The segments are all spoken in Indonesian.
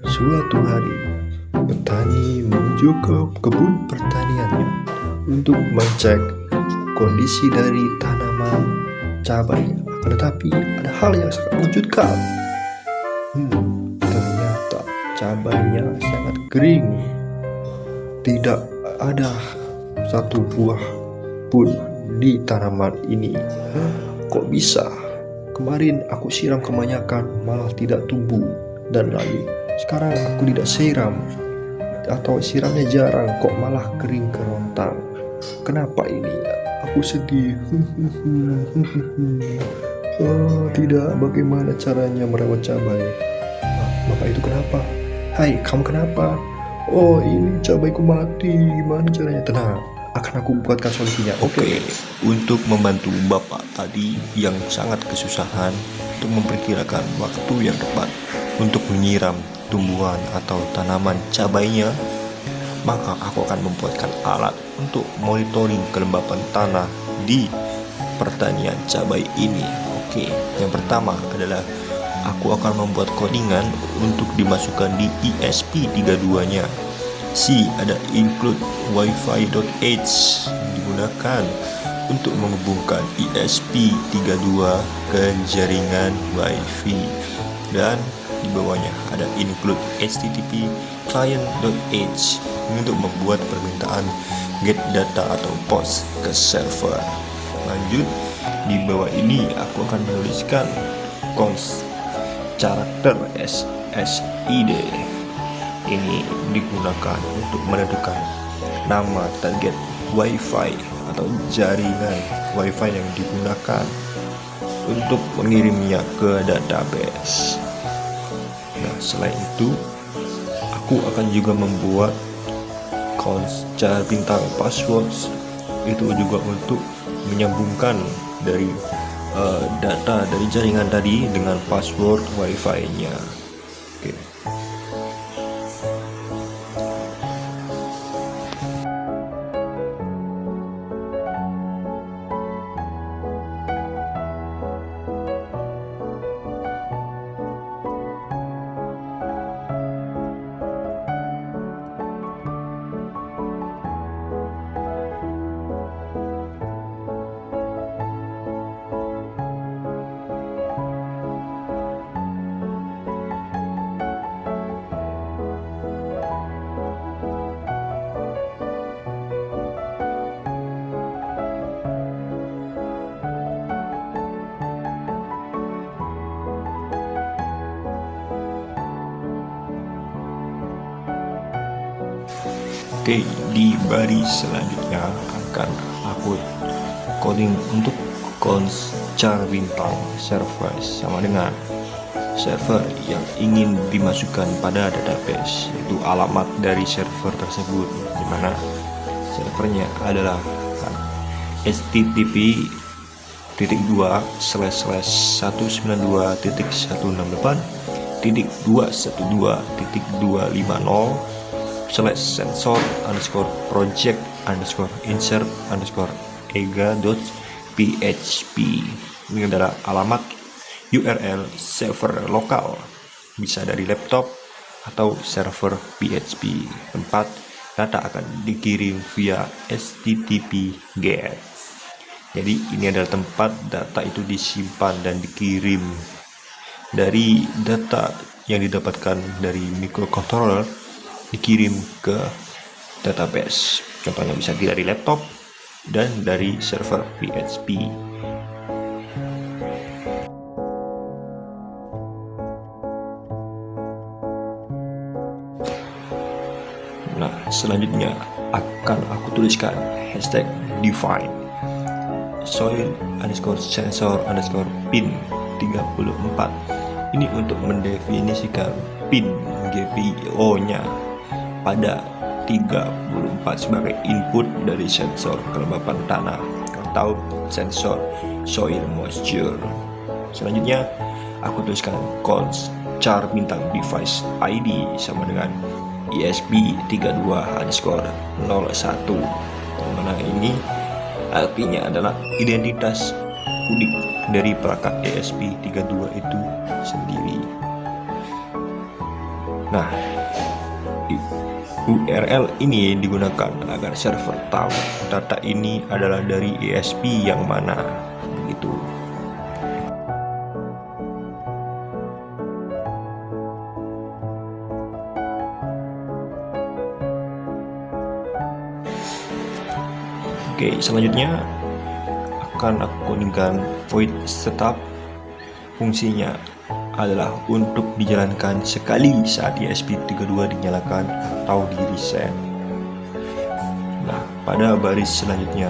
Suatu hari, petani menuju ke kebun pertaniannya untuk mengecek kondisi dari tanaman cabai. Akan tetapi ada hal yang sangat mengejutkan. Ternyata cabainya sangat kering. Tidak ada satu buah pun di tanaman ini. Kok bisa? Kemarin aku siram kebanyakan malah tidak tumbuh, dan lagi sekarang aku tidak siram atau siramnya jarang kok malah kering kerontang. Kenapa ini? Aku sedih. Oh, tidak, bagaimana caranya merawat cabai? Bapak itu kenapa? Hai, kamu kenapa? Oh, ini cabaiku mati. Gimana caranya? Tenang, akan aku buatkan solusinya. Oke, untuk membantu Bapak tadi yang sangat kesusahan untuk memperkirakan waktu yang tepat untuk menyiram tumbuhan atau tanaman cabainya, maka aku akan membuatkan alat untuk monitoring kelembapan tanah di pertanian cabai ini. Oke, yang pertama adalah aku akan membuat codingan untuk dimasukkan di ESP32-nya. C, ada include wifi.h digunakan untuk menghubungkan ESP32 ke jaringan wifi, dan di bawahnya ada include http client.h untuk membuat permintaan get data atau post ke server. Lanjut, di bawah ini aku akan menuliskan const karakter SSID. Ini digunakan untuk menentukan nama target wifi atau jaringan wifi yang digunakan untuk mengirimnya ke database. Nah, selain itu aku akan juga membuat const jar bintang passwords, itu juga untuk menyambungkan dari data dari jaringan tadi dengan password wifi-nya. Oke. Oke, di baris selanjutnya akan aku coding untuk const jar bintang service sama dengan server yang ingin dimasukkan pada database, yaitu alamat dari server tersebut, di mana servernya adalah http://192.168.2.5.sensor_insert_ega.php. Ini adalah alamat URL server lokal, bisa dari laptop atau server PHP, tempat data akan dikirim via HTTP GET. Jadi ini adalah tempat data itu disimpan dan dikirim. Dari data yang didapatkan dari microcontroller dikirim ke database, contohnya bisa dari laptop dan dari server PHP. Nah, selanjutnya akan aku tuliskan hashtag define soil_sensor_pin 34. Ini untuk mendefinisikan pin GPIO nya pada 34 sebagai input dari sensor kelembapan tanah atau sensor soil moisture. Selanjutnya aku tuliskan const jar bintang device ID sama dengan ESP32_01, yang mana ini artinya adalah identitas unik dari perangkat ESP32 itu sendiri. Nah, URL ini digunakan agar server tahu data ini adalah dari ESP yang mana, begitu. Oke, selanjutnya akan aku kuningkan void setup. Fungsinya adalah untuk dijalankan sekali saat ESP32 dinyalakan atau di reset. Nah, pada baris selanjutnya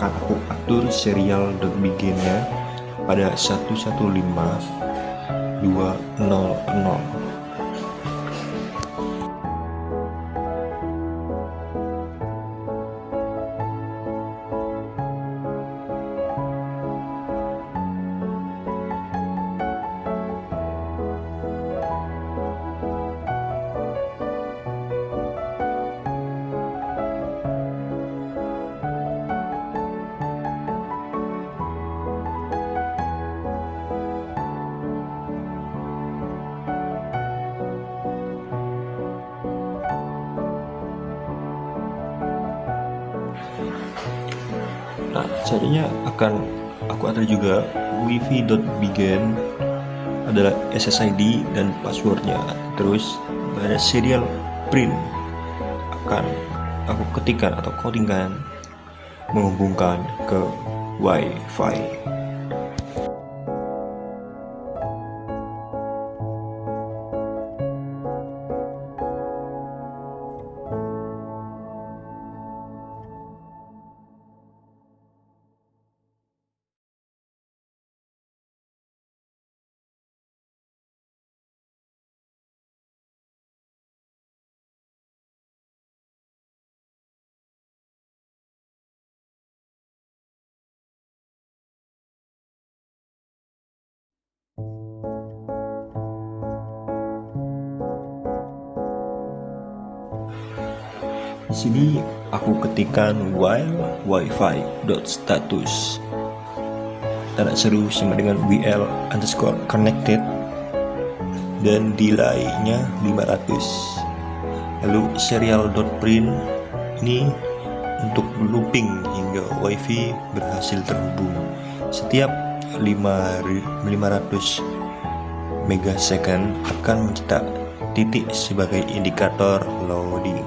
akan aku atur serial.begin-nya pada 115.200. Nah, selanjutnya akan aku atur juga wifi.begin adalah SSID dan passwordnya. Terus pada serial print akan aku ketikkan atau codingkan menghubungkan ke Wi-Fi. Di sini aku ketikkan while wifi.status tanda seru sama dengan WL_connected dan delay-nya 500. Lalu serial.print ini untuk looping hingga wifi berhasil terhubung setiap 500 megasecond akan mencetak titik sebagai indikator loading.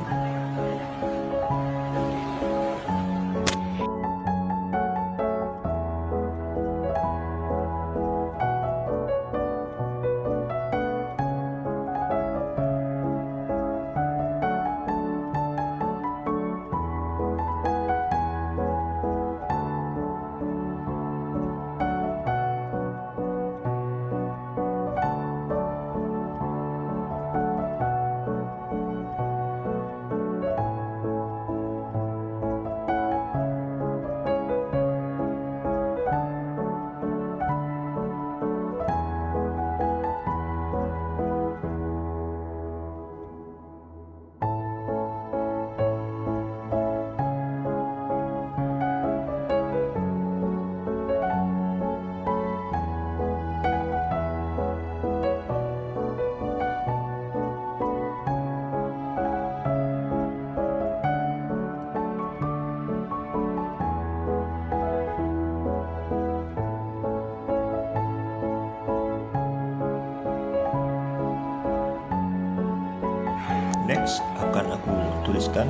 Next akan aku tuliskan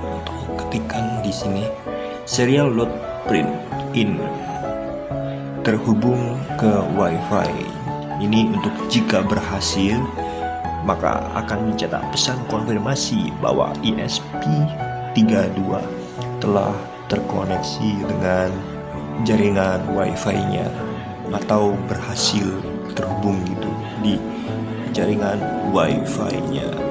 atau ketikkan di sini serial load print in terhubung ke Wi-Fi. Ini untuk jika berhasil maka akan mencetak pesan konfirmasi bahwa ESP32 telah terkoneksi dengan jaringan Wi-Fi-nya atau berhasil terhubung gitu di jaringan Wi-Fi-nya.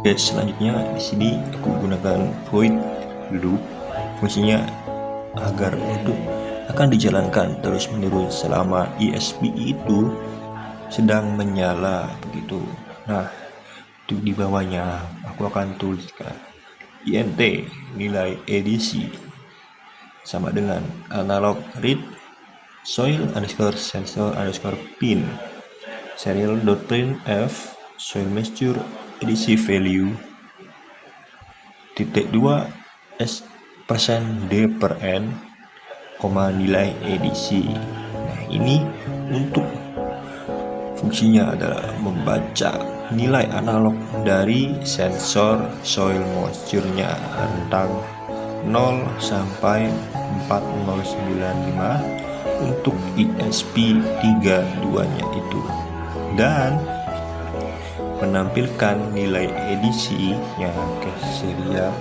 Oke, selanjutnya di sini aku gunakan void loop. Fungsinya agar untuk akan dijalankan terus-menerus selama ESP itu sedang menyala begitu. Nah, itu di bawahnya aku akan tuliskan INT nilai edisi sama dengan analog read soil underscore sensor underscore pin serial.printf soil mixture edisi value titik 2 s persen d per n koma nilai edisi. Nah, ini untuk fungsinya adalah membaca nilai analog dari sensor soil moisture-nya rentang 0 sampai 4095 untuk ESP32-nya itu, dan menampilkan nilai edisinya ke serial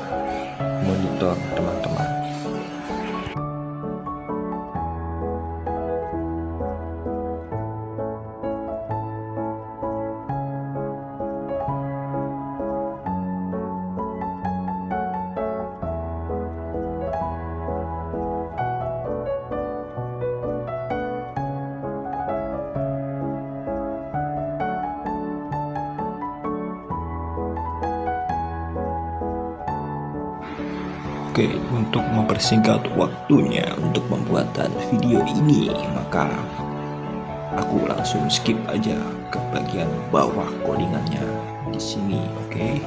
monitor teman-teman. Oke, untuk mempersingkat waktunya untuk pembuatan video ini, maka aku langsung skip aja ke bagian bawah codingannya di sini, oke?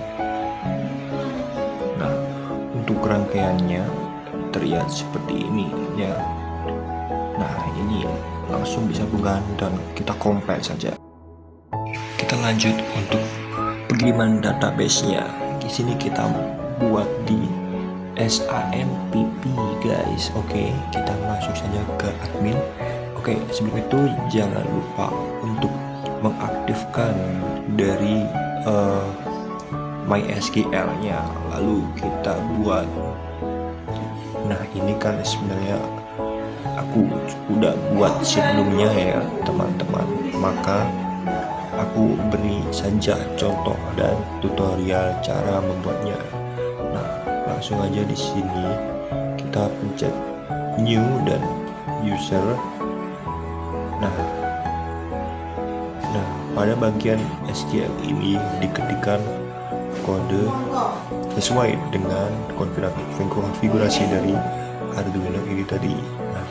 Nah, untuk rangkaiannya terlihat seperti ini ya. Nah, ini langsung disambungkan dan kita compile saja. Kita lanjut untuk pengiriman database-nya. Di sini kita buat di SAMPP guys. Oke, kita masuk saja ke admin. Oke, sebelum itu jangan lupa untuk mengaktifkan dari MySQL-nya, lalu kita buat. Nah, ini kan sebenarnya aku udah buat sebelumnya ya teman-teman, maka aku beri saja contoh dan tutorial cara membuatnya. Langsung aja di sini kita pencet new dan user. Nah, pada bagian SQL ini diketikkan kode sesuai dengan konfigurasi dari Arduino ini tadi. Nah,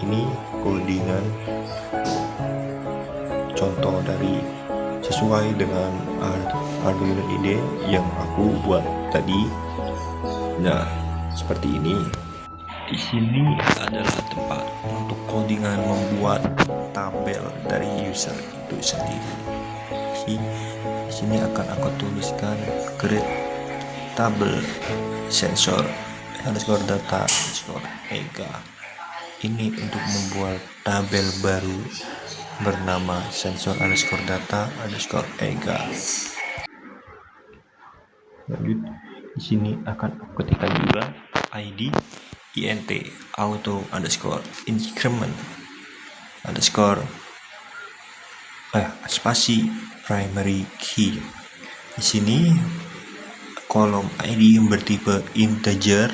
ini codingan contoh dari sesuai dengan Arduino IDE yang aku buat tadi. Nah, seperti ini. Di sini adalah tempat untuk codingan membuat tabel dari user itu sendiri. Di sini akan aku tuliskan create tabel sensor underscore data underscore ega. Ini untuk membuat tabel baru bernama sensor underscore data underscore ega. Lanjut, di sini akan aku ketikkan juga ID int auto underscore increment underscore spasi primary key. Di sini kolom ID bertipe integer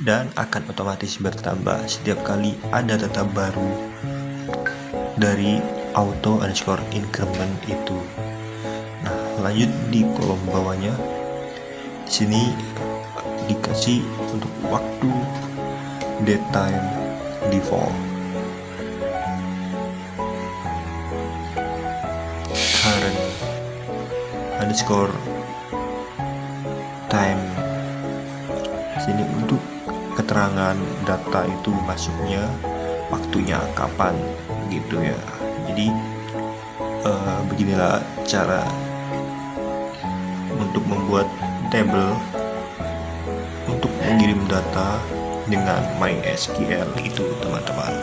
dan akan otomatis bertambah setiap kali ada data baru dari auto underscore increment itu. Nah, lanjut di kolom bawahnya. Di sini dikasih untuk waktu datetime default, current underscore time. Di sini untuk keterangan data itu masuknya waktunya kapan gitu ya. Jadi beginilah cara untuk membuat tabel untuk mengirim data dengan MySQL itu teman-teman.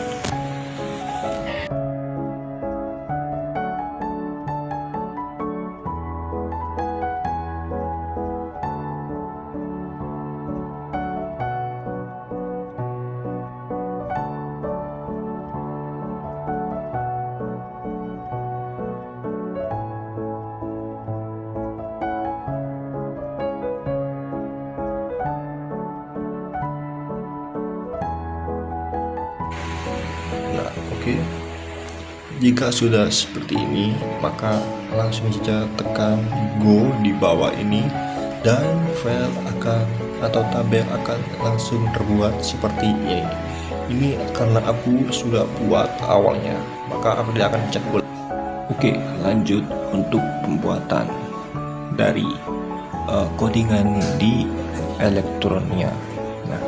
Nah, oke. Jika sudah seperti ini, maka langsung saja tekan go di bawah ini dan file akan atau tabel akan langsung terbuat seperti ini. Ini karena aku sudah buat awalnya, maka aku tidak akan cek ulang. Oke, lanjut untuk pembuatan dari codingan di elektronnya. Nah,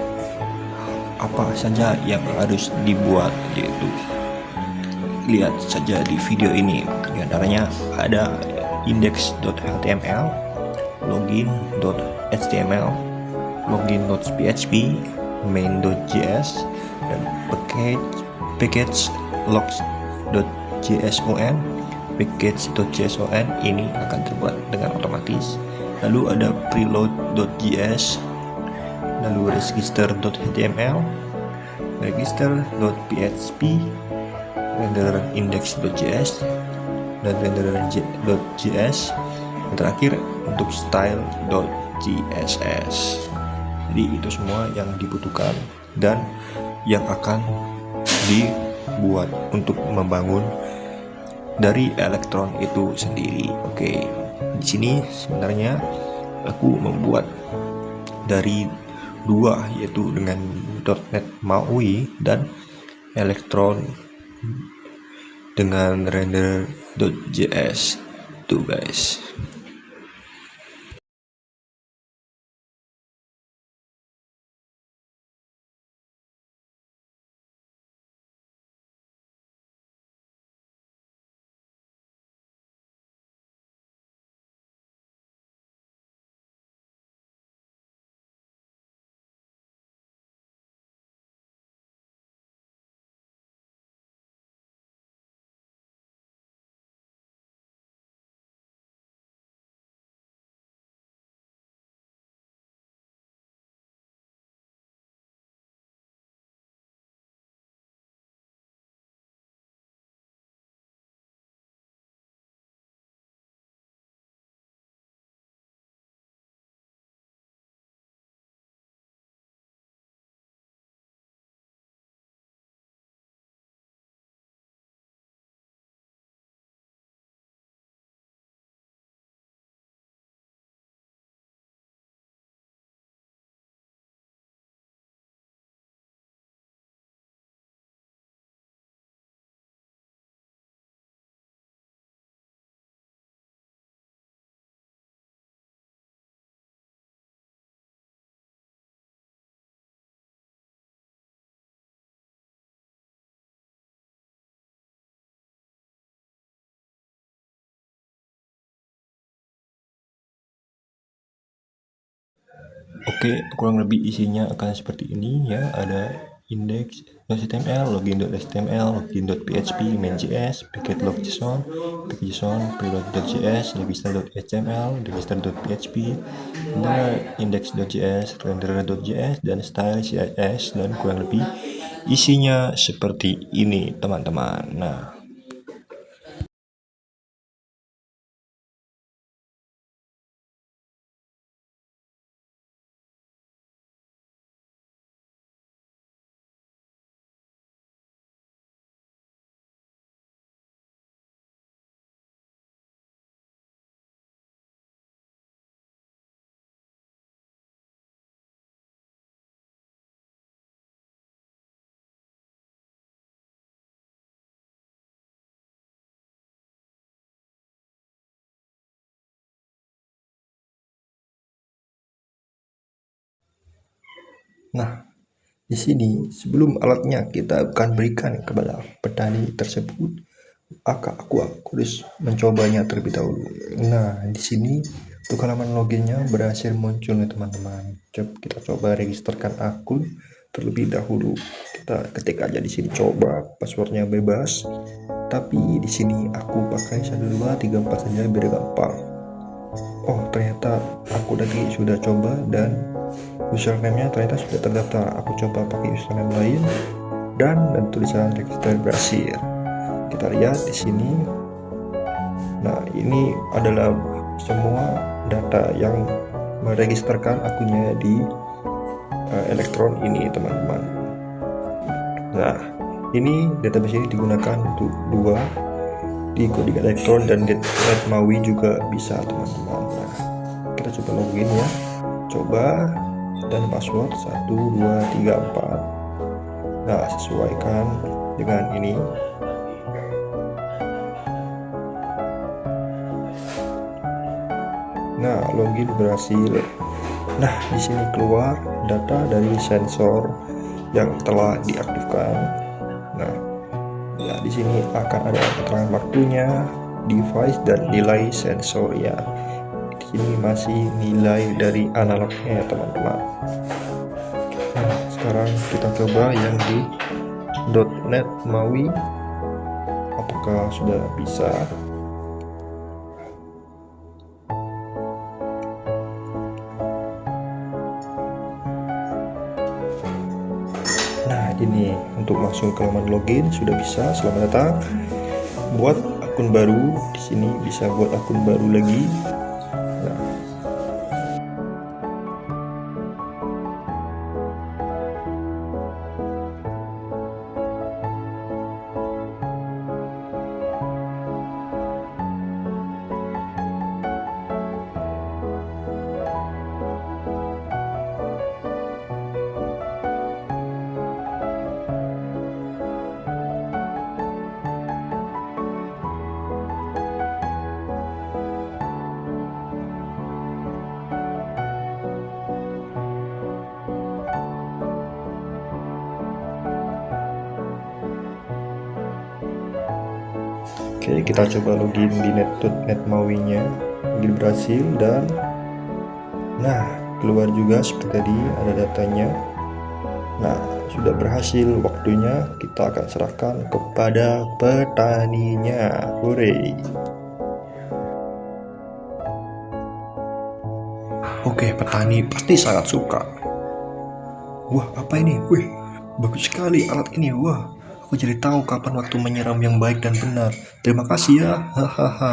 apa saja yang harus dibuat, yaitu lihat saja di video ini. Di antaranya ada index.html, login.html, login.php, main.js, dan package logs.json. package.json ini akan terbuat dengan otomatis. Lalu ada preload.js, lalu register.html, register.php, renderer index.js, dan renderer.js, dan terakhir untuk style.css. Jadi itu semua yang dibutuhkan dan yang akan dibuat untuk membangun dari elektron itu sendiri. Oke, di sini sebenarnya aku membuat dari dua, yaitu dengan .NET MAUI dan elektron dengan render.js tuh guys. Oke, kurang lebih isinya akan seperti ini ya. Ada index.html, login.html, login.php, main.js, package.json, preload.js, register.html, register.php, dan index.js, renderer.js, dan style.css, dan kurang lebih isinya seperti ini teman-teman. Nah, di sini sebelum alatnya kita akan berikan kepada petani tersebut, maka aku harus mencobanya terlebih dahulu. Nah, di sini untuk halaman loginnya berhasil muncul nih teman-teman. Kita coba registerkan akun terlebih dahulu. Kita ketik aja di sini, coba passwordnya bebas. Tapi di sini aku pakai 1 2 3 4 saja biar gampang. Oh, ternyata aku tadi sudah coba dan username-nya ternyata sudah terdaftar. Aku coba pakai username lain dan tulisan register berhasil. Kita lihat di sini. Nah, ini adalah semua data yang meregisterkan akunnya di elektron ini, teman-teman. Nah, ini database ini digunakan untuk dua, di coding elektron dan .NET MAUI juga bisa, teman-teman. Nah, kita coba login ya. Coba dan password 1 2 3 4. Nah, sesuaikan dengan ini. Nah, login berhasil. Nah, di sini keluar data dari sensor yang telah diaktifkan. Nah, ya di sini akan ada keterangan waktunya, device dan nilai sensornya. Di sini masih nilai dari analognya ya teman-teman. Nah, sekarang kita coba yang di .NET MAUI. Apakah sudah bisa? Nah, ini untuk langsung ke halaman login sudah bisa. Selamat datang. Buat akun baru, di sini bisa buat akun baru lagi. Nah, oke, kita coba login di .NET MAUI-nya. Login berhasil dan nah, keluar juga seperti tadi ada datanya. Nah, sudah berhasil. Waktunya kita akan serahkan kepada petaninya. Hore. Oke, petani pasti sangat suka. Wah, apa ini? Wih, bagus sekali alat ini. Wah, aku jadi tahu kapan waktu menyiram yang baik dan benar. Terima kasih ya. Hahaha.